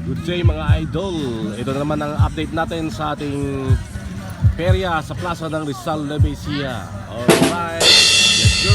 Good day mga idol. Ito na naman ang update natin sa ating perya sa plaza ng Rizal Levesia. Alright, let's go!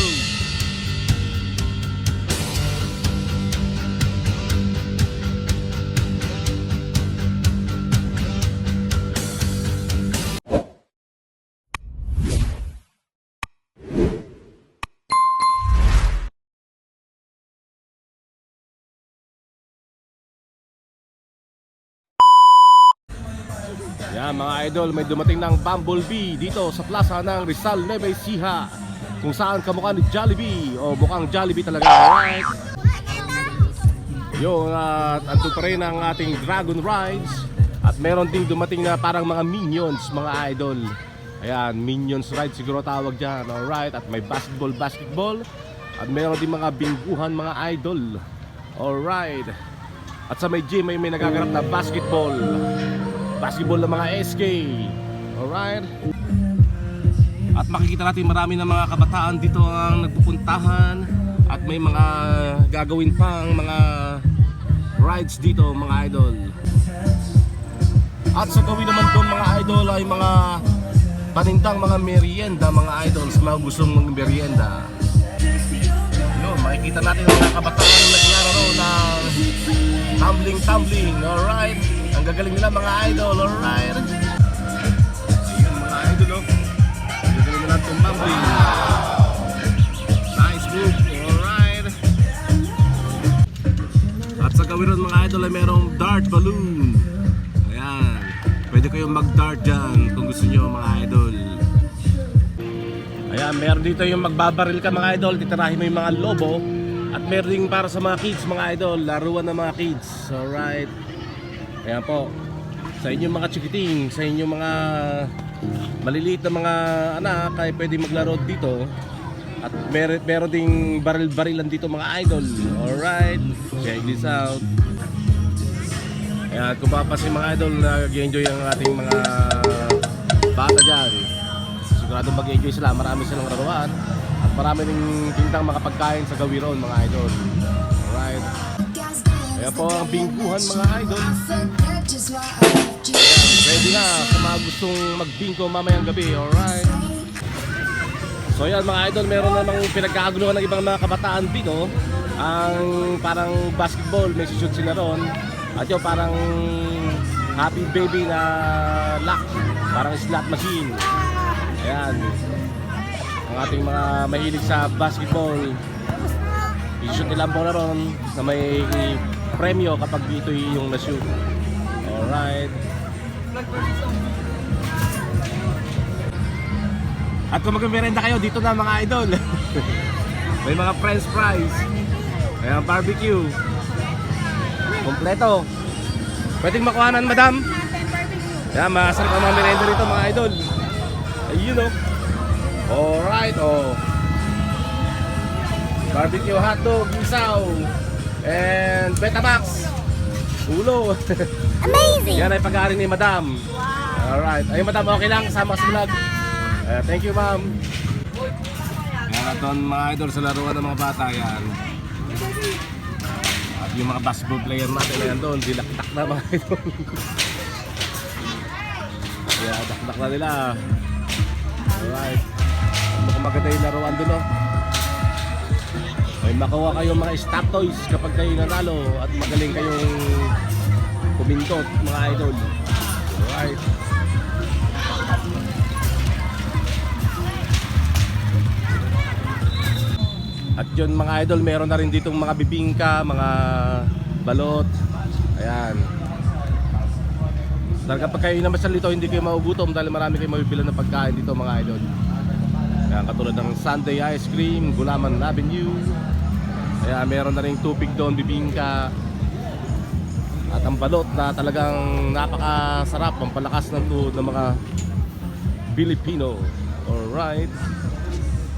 Yan mga idol, may dumating ng Bumblebee dito sa plaza ng Rizal Levesia, kung saan kamukha ni Jollibee o mukhang Jollibee talaga. Alright, yung andun pa rin ang ating Dragon Rides. At meron ding dumating na parang mga Minions mga idol. Ayan, Minions Ride siguro tawag dyan. Alright, at may basketball. At meron din mga bingguhan mga idol. Alright, at sa may gym may nagaganap na basketball ng mga SK. Alright. At makikita natin marami ng mga kabataan dito ang nagpupuntahan. At may mga gagawin pang mga rides dito mga idol. At sa gawin naman doon mga idol ay mga panindang mga merienda mga idol, sa mga gustong mga merienda. Yun, makikita natin ang mga kabataan naglalaro ng tumbling. Alright, ang gagaling nila mga idol. Alright, yun mga idol, oh. Ang gagaling nila tumbling. Nice move. Alright. At sa gawin mga idol ay merong dart balloon. Ayan, pwede kayong mag-dart dyan kung gusto nyo mga idol. Ayan, meron dito yung magbabaril ka mga idol, titirahin mo yung mga lobo. At meron din para sa mga kids mga idol, laruan ng mga kids. Alright. Ayan po, sa inyong mga chikiting, sa inyong mga maliliit na mga anak ay pwede maglaro dito. At meron ding baril-barilan dito mga idol. Alright, check this out. Ayan, kung papasin mga idol, nag-enjoy ang ating mga bata dyan. Siguradong mag-enjoy sila, marami silang laruan. At marami ring tindang mga pagkain sa gawiron mga idol. Alright. Ayan po ang bingkuhan mga idol. Ayan, ready na sa mga gustong magbingko mamayang gabi. Alright. So yan mga idol, meron namang pinagkakaguluhan ng ibang mga kabataan dito. Ang parang basketball, may shoot sila ron. At yung parang happy baby na lock, parang slot machine. Ayan, ang ating mga mahilig sa basketball, i-shoot nila ang bola ron na may premyo kapag ito yung na-shoot. Alright. At kung mag-merenda kayo, dito na mga idol. May mga french fries. Ayan, barbecue. Kompleto. Pwedeng makuhanan, madam? Ayan, masarap ang mga merenda rito mga idol. Ayun o. Alright, oh. Barbecue hotdog, isaw, and Betamax. Ulo. Amazing! Yan ay pag-aari ni madam. Wow! Alright. Ay madam, okay lang sama sa vlog. Thank you ma'am. Yan at doon mga idol sa laruan ng mga bata yan. At yung mga basketball player natin na yan doon, dilaktak na mga idol. Kaya dakdak na nila. Alright. Mukhang maganda yung laruan doon, oh. May makuha kayong mga stop toys kapag kayo nanalo at magaling kayong kumintot mga idol. Alright. At yun mga idol, meron na rin ditong mga bibingka, mga balot. Ayan. Dahil kapag kayo namasyal dito, hindi kayo maugutom dahil marami kayong mabibilan ng pagkain dito mga idol. Ayan, katulad ng Sunday Ice Cream, Gulaman Avenue. Ayan, meron na rin tubig doon, bibingka. At ang balot na talagang napakasarap, ang palakas ng tuhod ng mga Pilipino. Alright.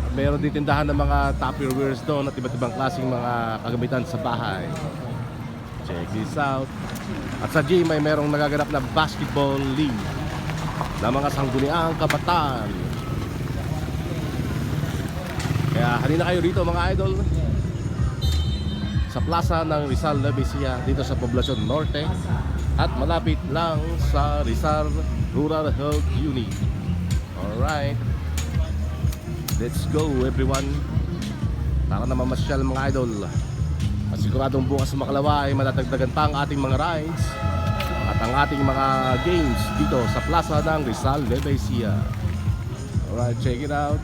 At meron din tindahan ng mga Tupperwares doon at iba't ibang klaseng mga kagamitan sa bahay. Check this out. At sa gym ay merong nagaganap na basketball league na mga sangguniang kabataan. Kaya halina kayo rito mga idol. sa plaza ng Rizal Nueva dito sa Poblacion Norte at malapit lang sa Rizal Rural Health Unit. Alright, let's go everyone. Tara na mamasyal mga idol. At siguradong bukas sa Makalawa ay matatagdagan pa ang ating mga rides at ang ating mga games dito sa plaza ng Rizal Nueva Ecija. Alright, check it out.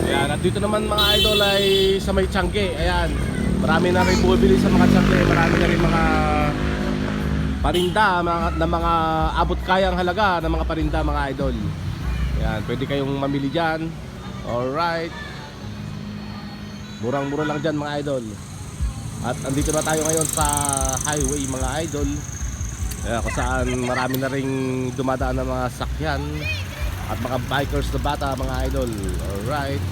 Ayan, at dito naman mga idol ay sa may Tiangge. Ayan, marami na rin bumibili sa mga Tiangge. Marami na rin mga parinda na mga abot kayang halaga ng mga parinda mga idol. Ayan, pwede kayong mamili dyan. Alright, murang-mura lang dyan mga idol. At andito na tayo ngayon sa highway mga idol. Ayan, kung saan marami na ring dumadaan ng mga sakyan at mga bikers na bata mga idol. Alright,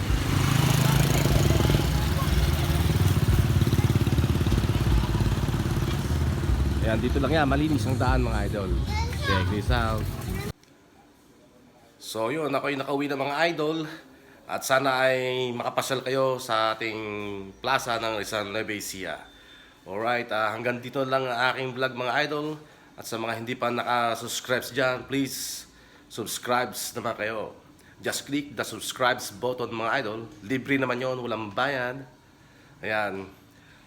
ayan, dito lang yan, malinis ang daan mga idol. Check this out. So yun, ako'y nakauwi na mga idol. At sana ay makapasyal kayo sa ating plaza ng Rizal Nueva Ecija. Alright, hanggang dito lang ang aking vlog mga idol. At sa mga hindi pa naka-subscribe dyan, please subscribe naman kayo. Just click the subscribe button mga idol. Libre naman yon, walang bayad. Ayan,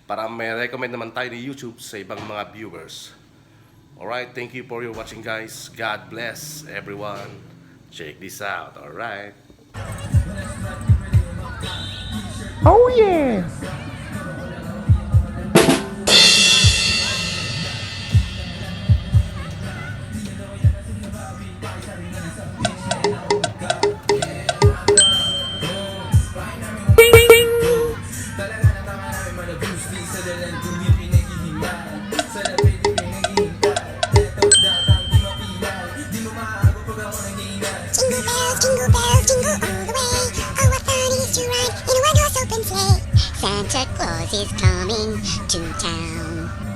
para may recommend naman tayo ni YouTube sa ibang mga viewers. Alright, thank you for your watching guys. God bless everyone. Check this out, alright. Oh yeah! Jingle bells, jingle all the way. Oh, what fun it is to ride in a one-horse open sleigh. Santa Claus is coming to town.